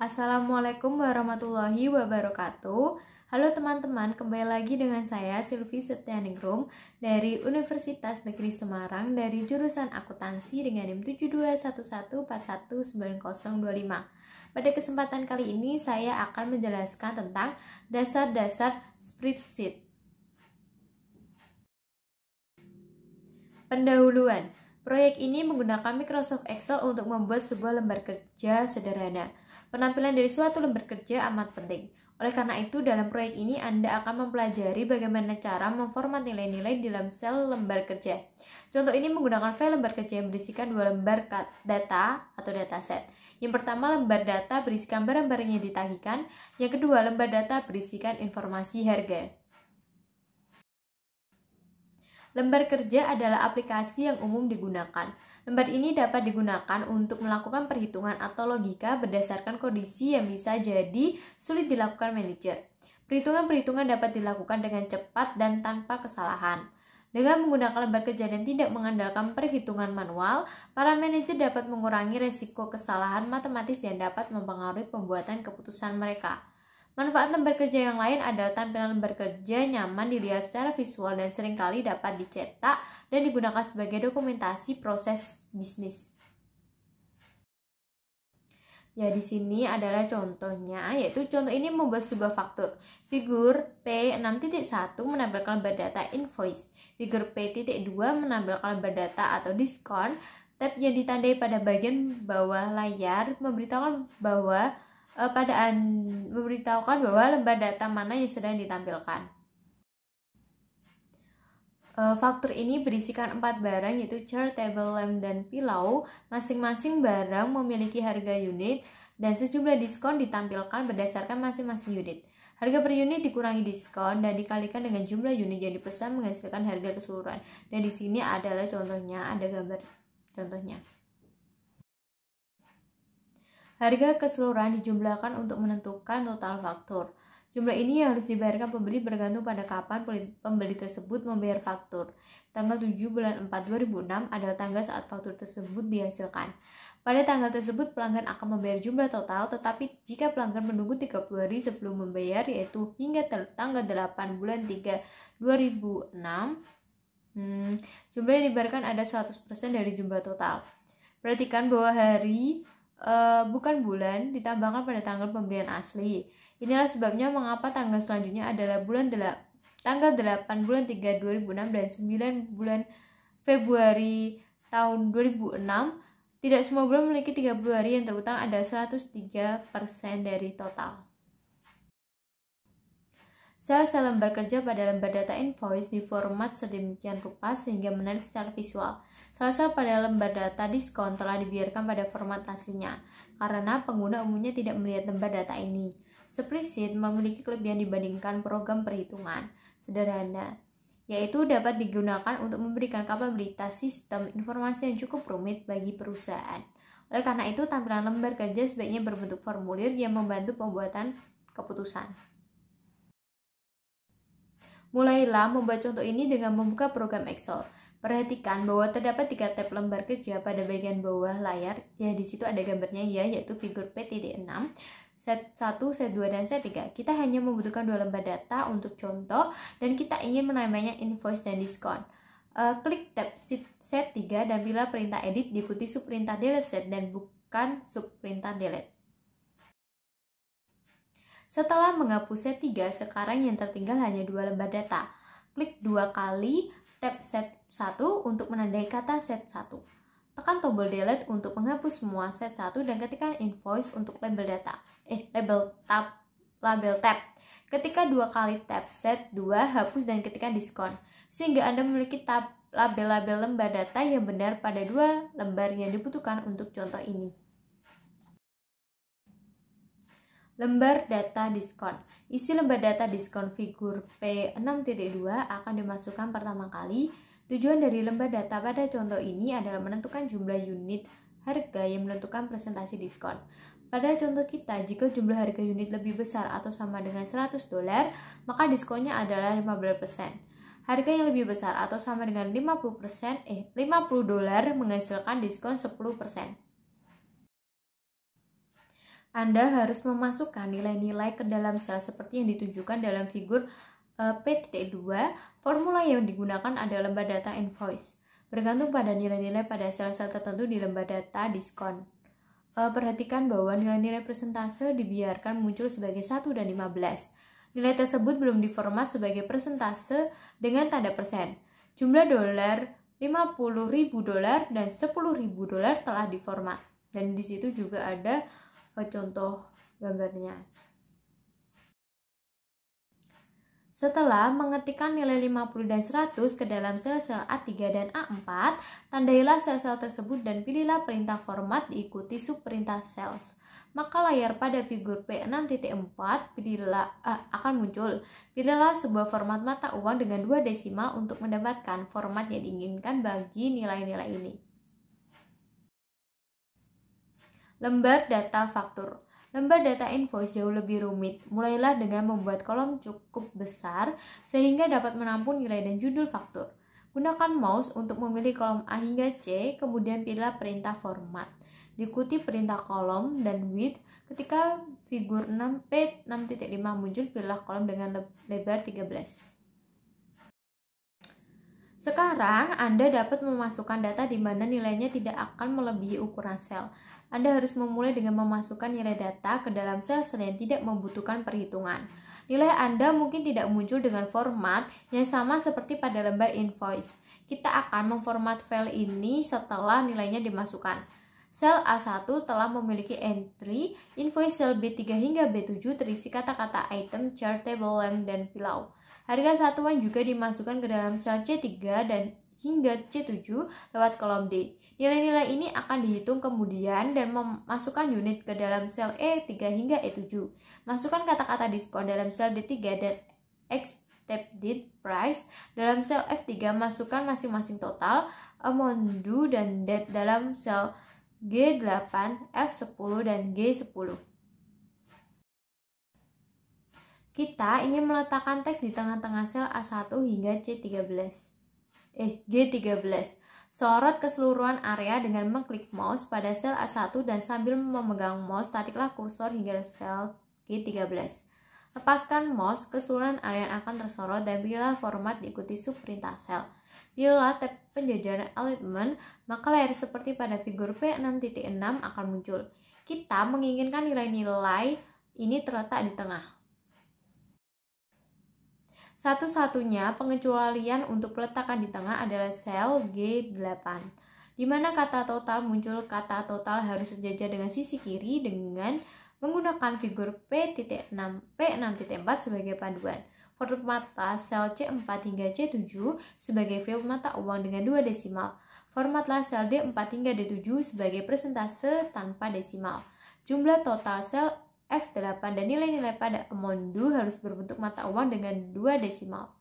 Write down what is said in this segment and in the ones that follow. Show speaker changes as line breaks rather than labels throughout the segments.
Assalamualaikum warahmatullahi wabarakatuh. Halo teman-teman, kembali lagi dengan saya Sylvie Setianingrum dari Universitas Negeri Semarang dari jurusan Akuntansi dengan NIM 7211419025. Pada kesempatan kali ini saya akan menjelaskan tentang dasar-dasar spreadsheet. Pendahuluan. Proyek ini menggunakan Microsoft Excel untuk membuat sebuah lembar kerja sederhana. Penampilan dari suatu lembar kerja amat penting. Oleh karena itu, dalam proyek ini Anda akan mempelajari bagaimana cara memformat nilai-nilai dalam sel lembar kerja. Contoh ini menggunakan file lembar kerja yang berisikan dua lembar data atau dataset. Yang pertama, lembar data berisikan barang-barang yang ditagihkan. Yang kedua, lembar data berisikan informasi harga. Lembar kerja adalah aplikasi yang umum digunakan. Lembar ini dapat digunakan untuk melakukan perhitungan atau logika berdasarkan kondisi yang bisa jadi sulit dilakukan manajer. Perhitungan-perhitungan dapat dilakukan dengan cepat dan tanpa kesalahan. Dengan menggunakan lembar kerja dan tidak mengandalkan perhitungan manual, para manajer dapat mengurangi resiko kesalahan matematis yang dapat mempengaruhi pembuatan keputusan mereka. Manfaat lembar kerja yang lain adalah tampilan lembar kerja nyaman dilihat secara visual dan seringkali dapat dicetak dan digunakan sebagai dokumentasi proses bisnis. Ya, di sini adalah contohnya, yaitu contoh ini membuat sebuah faktur. Figur P6.1 menampilkan lembar data invoice. Figur P.2 menampilkan lembar data atau diskon. Tab yang ditandai pada bagian bawah layar memberitahukan bahwa lembar data mana yang sedang ditampilkan. Faktur ini berisikan 4 barang, yaitu chair, table, lamp, dan pillow. Masing-masing barang memiliki harga unit dan sejumlah diskon ditampilkan berdasarkan masing-masing unit. Harga per unit dikurangi diskon dan dikalikan dengan jumlah unit yang dipesan menghasilkan harga keseluruhan. Dan di sini adalah contohnya, ada gambar contohnya. Harga keseluruhan dijumlahkan untuk menentukan total faktur. Jumlah ini yang harus dibayarkan pembeli bergantung pada kapan pembeli tersebut membayar faktur. Tanggal 7 bulan 4 2006 adalah tanggal saat faktur tersebut dihasilkan. Pada tanggal tersebut pelanggan akan membayar jumlah total, tetapi jika pelanggan menunggu 30 hari sebelum membayar, yaitu hingga tanggal 8 bulan 3 2006, jumlah yang dibayarkan ada 100% dari jumlah total. Perhatikan bahwa hari bukan bulan ditambahkan pada tanggal pembelian asli. Inilah sebabnya mengapa tanggal selanjutnya adalah tanggal 8 bulan 3 2006 dan 9 bulan Februari tahun 2006. Tidak semua bulan memiliki 30 hari yang terutang, ada 103% dari total. Sel-sel lembar kerja pada lembar data invoice diformat sedemikian rupa sehingga menarik secara visual. Sel-sel pada lembar data diskon telah dibiarkan pada format aslinya, karena pengguna umumnya tidak melihat lembar data ini. Spreadsheet memiliki kelebihan dibandingkan program perhitungan sederhana, yaitu dapat digunakan untuk memberikan kapabilitas sistem informasi yang cukup rumit bagi perusahaan. Oleh karena itu, tampilan lembar kerja sebaiknya berbentuk formulir yang membantu pembuatan keputusan. Mulailah membuat contoh ini dengan membuka program Excel. Perhatikan bahwa terdapat 3 tab lembar kerja pada bagian bawah layar. Ya, di situ ada gambarnya ya, yaitu figur P.6, set 1, set 2, dan set 3. Kita hanya membutuhkan 2 lembar data untuk contoh dan kita ingin menamainya invoice dan diskon. Klik tab set 3 dan pilih perintah edit diikuti subperintah delete set dan bukan subperintah delete. Setelah menghapus set 3, sekarang yang tertinggal hanya 2 lembar data. Klik 2 kali tab set 1 untuk menandai kata set 1. Tekan tombol delete untuk menghapus semua set 1 dan ketikkan invoice untuk label tab. Ketika 2 kali tab set 2, hapus dan ketikkan diskon, sehingga Anda memiliki label-label lembar data yang benar pada 2 lembar yang dibutuhkan untuk contoh ini. Lembar data diskon. Isi lembar data diskon figur P6.2 akan dimasukkan pertama kali. Tujuan dari lembar data pada contoh ini adalah menentukan jumlah unit harga yang menentukan presentasi diskon. Pada contoh kita, jika jumlah harga unit lebih besar atau sama dengan $100, maka diskonnya adalah 15%. Harga yang lebih besar atau sama dengan $50 menghasilkan diskon 10%. Anda harus memasukkan nilai-nilai ke dalam sel seperti yang ditunjukkan dalam figur P.2. Formula yang digunakan adalah lembar data invoice, bergantung pada nilai-nilai pada sel-sel tertentu di lembar data diskon. Perhatikan bahwa nilai-nilai persentase dibiarkan muncul sebagai 1 dan 15. Nilai tersebut belum diformat sebagai persentase dengan tanda persen. Jumlah dolar, $50.000 dan $10.000 telah diformat. Dan di situ juga ada contoh gambarnya. Setelah mengetikkan nilai 50 dan 100 ke dalam sel-sel A3 dan A4, tandailah sel-sel tersebut dan pilihlah perintah format diikuti subperintah cells. Maka layar pada figur P6.4 akan muncul. Pilihlah sebuah format mata uang dengan 2 desimal untuk mendapatkan format yang diinginkan bagi nilai-nilai ini. Lembar data faktur. Lembar data invoice jauh lebih rumit. Mulailah dengan membuat kolom cukup besar sehingga dapat menampung nilai dan judul faktur. Gunakan mouse untuk memilih kolom A hingga C, kemudian pilihlah perintah format. Diikuti perintah kolom dan width. Ketika figur 6P6.5 muncul, pilihlah kolom dengan lebar 13. Sekarang Anda dapat memasukkan data di mana nilainya tidak akan melebihi ukuran sel. Anda harus memulai dengan memasukkan nilai data ke dalam sel-sel yang tidak membutuhkan perhitungan. Nilai Anda mungkin tidak muncul dengan format yang sama seperti pada lembar invoice. Kita akan memformat file ini setelah nilainya dimasukkan. Sel A1 telah memiliki entry invoice sel B3 hingga B7 terisi kata-kata item, chart, table, lamp, dan pilau. Harga satuan juga dimasukkan ke dalam sel C3 dan hingga C7 lewat kolom D. Nilai-nilai ini akan dihitung kemudian dan memasukkan unit ke dalam sel E3 hingga E7. Masukkan kata-kata diskon dalam sel D3 dan expected price dalam sel F3. Masukkan masing-masing total, amount due, dan date dalam sel G8, F10, dan G10. Kita ingin meletakkan teks di tengah-tengah sel A1 hingga G13. Sorot keseluruhan area dengan mengklik mouse pada sel A1 dan sambil memegang mouse tariklah kursor hingga sel G13. Lepaskan mouse, keseluruhan area akan tersorot dan pilihlah format diikuti subperintah sel. Pilihlah tab penjajaran alignment, maka layar seperti pada figur P6.6 akan muncul. Kita menginginkan nilai-nilai ini terletak di tengah. Satu-satunya pengecualian untuk peletakan di tengah adalah sel G8, di mana kata total muncul. Kata total harus sejajar dengan sisi kiri dengan menggunakan figur P6, P6.4 sebagai panduan. Formatlah sel C4 hingga C7 sebagai field mata uang dengan 2 desimal. Formatlah sel D4 hingga D7 sebagai persentase tanpa desimal. Jumlah total sel F8 dan nilai-nilai pada amount due harus berbentuk mata uang dengan 2 desimal.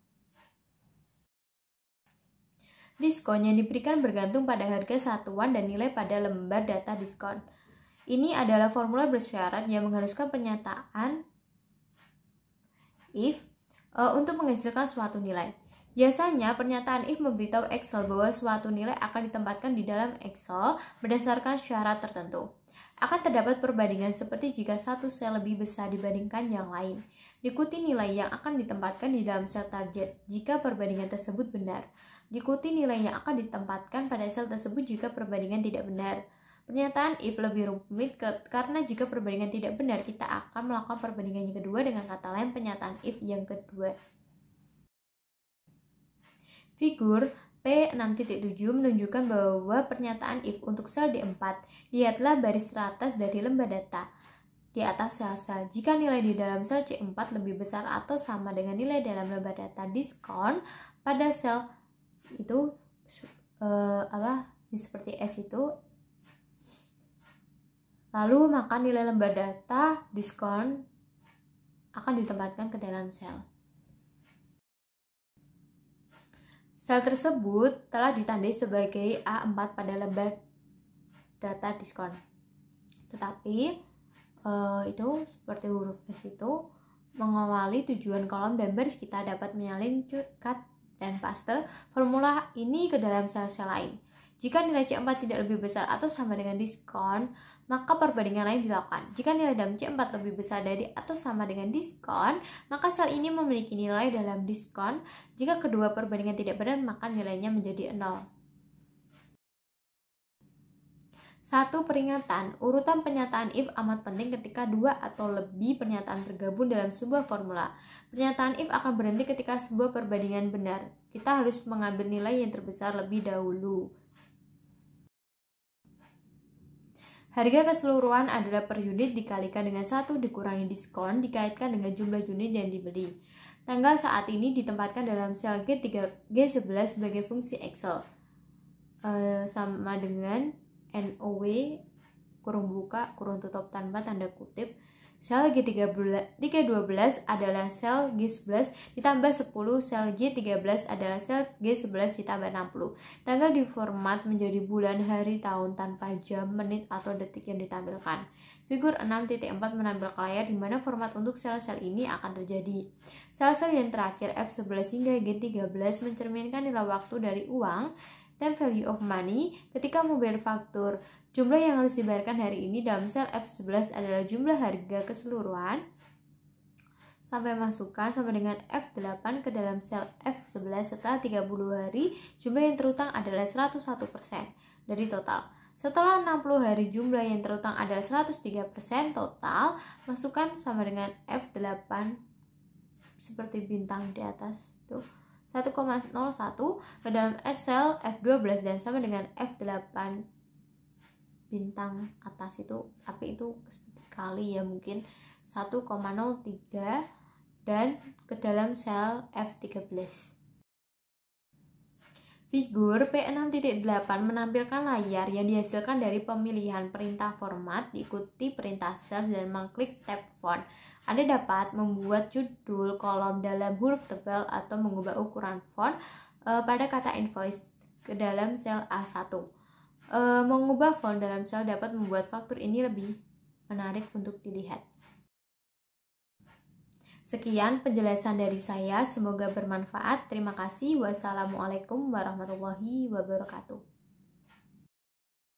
Diskon yang diberikan bergantung pada harga satuan dan nilai pada lembar data diskon. Ini adalah formula bersyarat yang mengharuskan pernyataan if untuk menghasilkan suatu nilai. Biasanya pernyataan if memberitahu Excel bahwa suatu nilai akan ditempatkan di dalam Excel berdasarkan syarat tertentu. Akan terdapat perbandingan seperti jika satu sel lebih besar dibandingkan yang lain. Diikuti nilai yang akan ditempatkan di dalam sel target jika perbandingan tersebut benar. Diikuti nilai yang akan ditempatkan pada sel tersebut jika perbandingan tidak benar. Pernyataan if lebih rumit karena jika perbandingan tidak benar, kita akan melakukan perbandingan yang kedua dengan kata lain pernyataan if yang kedua. Figur P6.7 menunjukkan bahwa pernyataan if untuk sel D4. Lihatlah baris teratas dari lembar data di atas sel-sel. Jika nilai di dalam sel C4 lebih besar atau sama dengan nilai dalam lembar data diskon pada sel itu seperti S itu, lalu maka nilai lembar data diskon akan ditempatkan ke dalam sel. Sel tersebut telah ditandai sebagai A4 pada lembar data diskon. Tetapi itu seperti huruf S itu mengawali tujuan kolom dan baris, kita dapat menyalin cut dan paste formula ini ke dalam sel-sel lain. Jika nilai C4 tidak lebih besar atau sama dengan diskon, maka perbandingan lain dilakukan. Jika nilai dalam C4 lebih besar dari atau sama dengan diskon, maka sel ini memiliki nilai dalam diskon. Jika kedua perbandingan tidak benar, maka nilainya menjadi 0. 1. Peringatan. Urutan pernyataan if amat penting ketika dua atau lebih pernyataan tergabung dalam sebuah formula. Pernyataan if akan berhenti ketika sebuah perbandingan benar. Kita harus mengambil nilai yang terbesar lebih dahulu. Harga keseluruhan adalah per unit dikalikan dengan 1 dikurangi diskon dikaitkan dengan jumlah unit yang dibeli. Tanggal saat ini ditempatkan dalam sel G11 sebagai fungsi Excel. Sama dengan NOW kurung buka kurung tutup tanpa tanda kutip. Sel G12 adalah sel G11 ditambah 10, sel G13 adalah sel G11 ditambah 60. Tanggal diformat menjadi bulan, hari, tahun tanpa jam, menit, atau detik yang ditampilkan. Figur 6.4 menampilkan layar di mana format untuk sel-sel ini akan terjadi. Sel-sel yang terakhir F11 hingga G13 mencerminkan nilai waktu dari uang dan value of money ketika membayar faktur. Jumlah yang harus dibayarkan hari ini dalam sel F11 adalah jumlah harga keseluruhan sampai masukkan sama dengan F8 ke dalam sel F11 setelah 30 hari. Jumlah yang terutang adalah 101% dari total. Setelah 60 hari jumlah yang terutang adalah 103% total. Masukkan sama dengan F8 seperti bintang di atas tuh. 1,01 ke dalam sel F12 dan sama dengan F8 bintang atas itu, tapi itu kali ya mungkin 1,03 dan ke dalam sel F13. Figur P6.8 menampilkan layar yang dihasilkan dari pemilihan perintah format, diikuti perintah sel dan mengklik tab font. Anda dapat membuat judul kolom dalam huruf tebal atau mengubah ukuran font pada kata invoice ke dalam sel A1. Mengubah font dalam sel dapat membuat faktur ini lebih menarik untuk dilihat. Sekian penjelasan dari saya, semoga bermanfaat. Terima kasih. Wassalamualaikum warahmatullahi wabarakatuh.